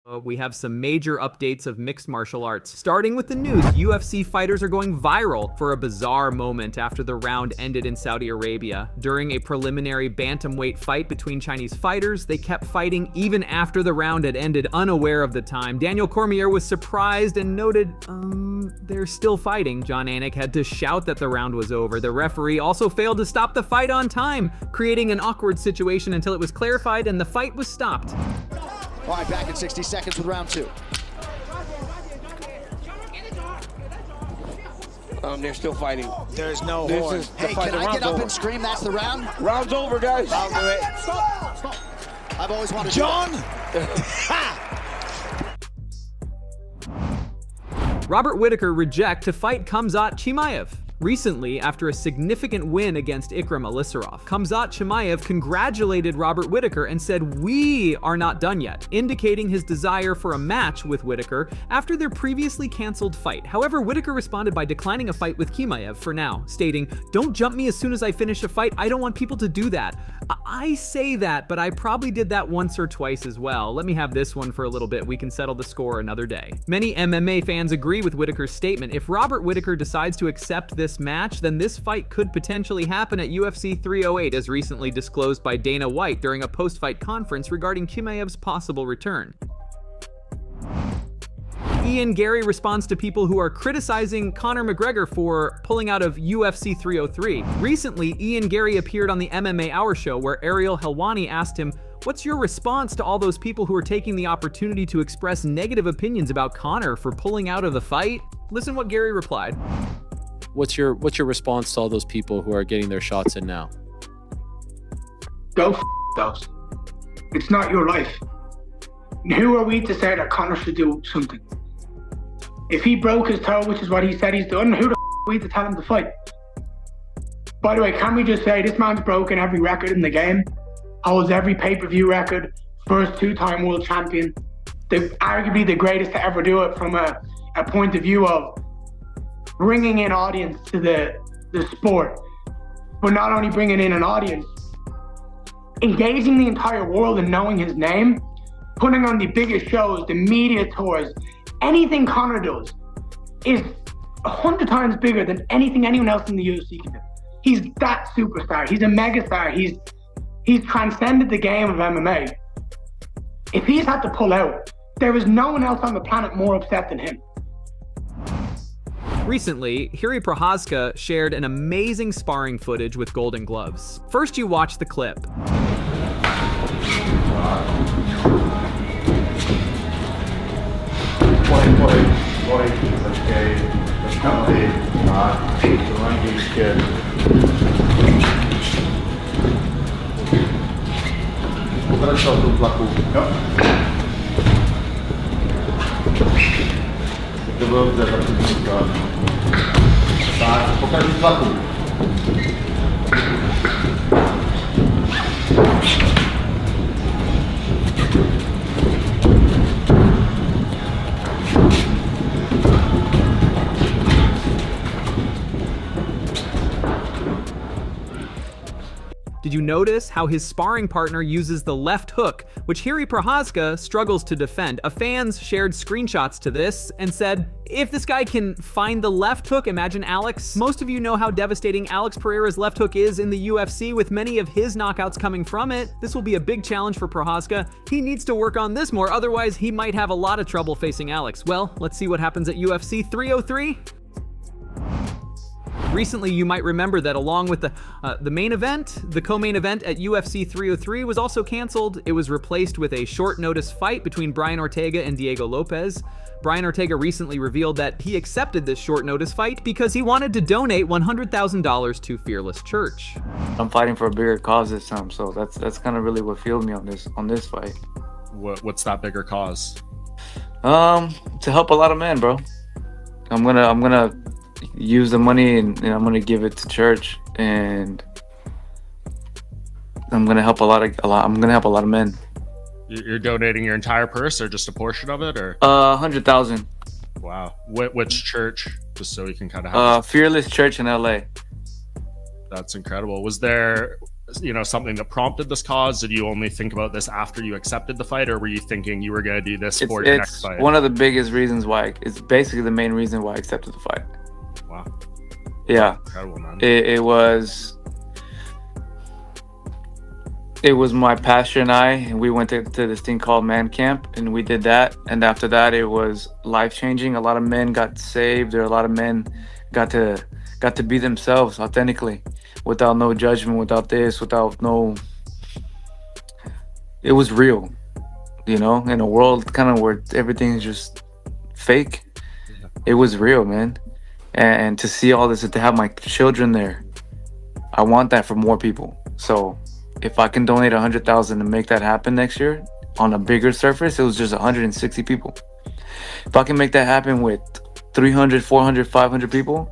We have some major updates of mixed martial arts. Starting with the news, UFC fighters are going viral for a bizarre moment after the round ended in Saudi Arabia. During a preliminary bantamweight fight between Chinese fighters, they kept fighting even after the round had ended, unaware of the time. Daniel Cormier was surprised and noted, they're still fighting. John Anik had to shout that the round was over. The referee also failed to stop the fight on time, creating an awkward situation until it was clarified and the fight was stopped. All right, back in 60 seconds with round two. They're still fighting. There's no horn. Hey, can I get up and scream that's the round? Round's over, guys. Stop. I've always wanted John. Robert Whittaker reject to fight Khamzat Chimaev. Recently, after a significant win against Ikram Alisarov, Khamzat Chimaev congratulated Robert Whittaker and said, "We are not done yet," indicating his desire for a match with Whittaker after their previously canceled fight. However, Whittaker responded by declining a fight with Chimaev for now, stating, "Don't jump me as soon as I finish a fight. I don't want people to do that. I say that, but I probably did that once or twice as well. Let me have this one for a little bit. We can settle the score another day." Many MMA fans agree with Whittaker's statement. If Robert Whittaker decides to accept this match, then this fight could potentially happen at UFC 308, as recently disclosed by Dana White during a post-fight conference regarding Chimaev's possible return. Garry responds to people who are criticizing Conor McGregor for pulling out of UFC 303. Recently, Garry appeared on the MMA Hour show where Ariel Helwani asked him, "What's your response to all those people who are taking the opportunity to express negative opinions about Conor for pulling out of the fight?" Listen what Garry replied. What's your response to all those people who are getting their shots in now? Go f those. It's not your life. Who are we to say that Conor should do something? If he broke his toe, which is what he said he's done, who the f are we to tell him to fight? By the way, can we just say this man's broken every record in the game, holds every pay-per-view record, first two-time world champion, arguably the greatest to ever do it from a point of view of bringing in audience to the sport, but not only bringing in an audience, engaging the entire world and knowing his name, putting on the biggest shows, the media tours, anything Conor does is 100 times bigger than anything anyone else in the UFC can do. He's that superstar. He's a megastar. He's transcended the game of MMA. If he's had to pull out, there is no one else on the planet more upset than him. Recently, Jiri Procházka shared an amazing sparring footage with Golden Gloves. First, you watch the clip. Tak, pokaż mi tlaku. Did you notice how his sparring partner uses the left hook, which Jiri Procházka struggles to defend? A fans shared screenshots to this and said, if this guy can find the left hook, imagine Alex. Most of you know how devastating Alex Pereira's left hook is in the UFC, with many of his knockouts coming from it. This will be a big challenge for Procházka. He needs to work on this more, otherwise he might have a lot of trouble facing Alex. Well, let's see what happens at UFC 303. Recently, you might remember that along with the main event, the co-main event at UFC 303 was also canceled. It was replaced with a short notice fight between Brian Ortega and Diego Lopez. Brian Ortega recently revealed that he accepted this short notice fight because he wanted to donate $100,000 to Fearless Church. I'm fighting for a bigger cause this time, so that's kind of really what fueled me on this fight. What's that bigger cause? To help a lot of men, bro. I'm gonna use the money and I'm gonna give it to church, and I'm gonna help a lot of men. You're donating your entire purse or just a portion of it, or? 100,000. Wow. Which church? Just so we can kind of have Fearless Church in LA. That's incredible. Was there something that prompted this cause? Did you only think about this after you accepted the fight, or were you thinking you were going to do this for your next fight? It's one of the biggest reasons why. It's basically the main reason why I accepted the fight. Wow. Yeah. Incredible, man. It was my pastor and I, and we went to this thing called Man Camp, and we did that. And after that, it was life-changing. A lot of men got saved. A lot of men got to be themselves authentically, without no judgment, without this, without no. It was real, in a world kind of where everything's just fake. Yeah. It was real, man. And to see all this, and to have my children there, I want that for more people. So if I can donate 100,000 to make that happen next year on a bigger surface, it was just 160 people. If I can make that happen with 300, 400, 500 people,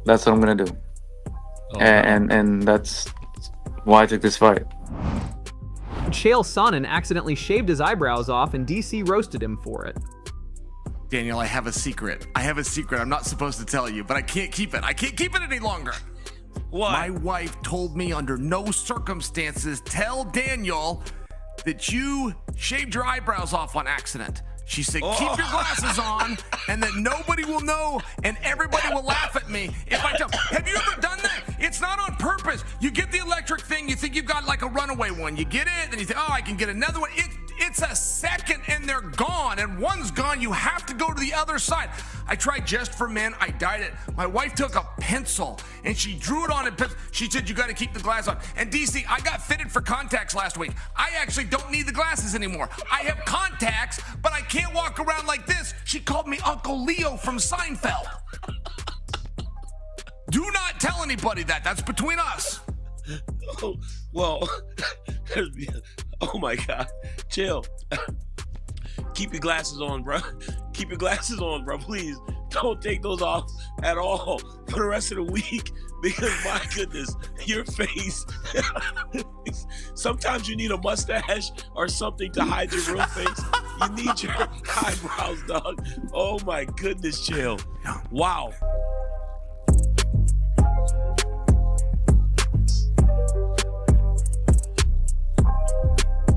that's what I'm gonna do. And that's why I took this fight. Chael Sonnen accidentally shaved his eyebrows off, and DC roasted him for it. Daniel, I have a secret. I'm not supposed to tell you, but I can't keep it. I can't keep it any longer. What? My wife told me under no circumstances tell Daniel that you shaved your eyebrows off on accident. She said, keep your glasses on, and then nobody will know, and everybody will laugh at me if I tell. Have you ever done that? It's not on purpose. You get the electric thing, you think you've got like a runaway one. You get it, and you think, I can get another one. It's a second, and they're gone, and one's gone. You have to go to the other side. I tried Just for Men. I dyed it. My wife took a pencil, and she drew it on a pencil. She said, you got to keep the glass on. And DC, I got fitted for contacts last week. I actually don't need the glasses anymore. I have contacts, but I can't walk around like this. She called me Uncle Leo from Seinfeld. Do not tell anybody that. That's between us. Oh, well, oh my God. Chill. Keep your glasses on, bro. Keep your glasses on, bro. Please don't take those off at all for the rest of the week, because my goodness, your face. Sometimes you need a mustache or something to hide your real face. You need your eyebrows, dog. Oh my goodness, Chill. Wow.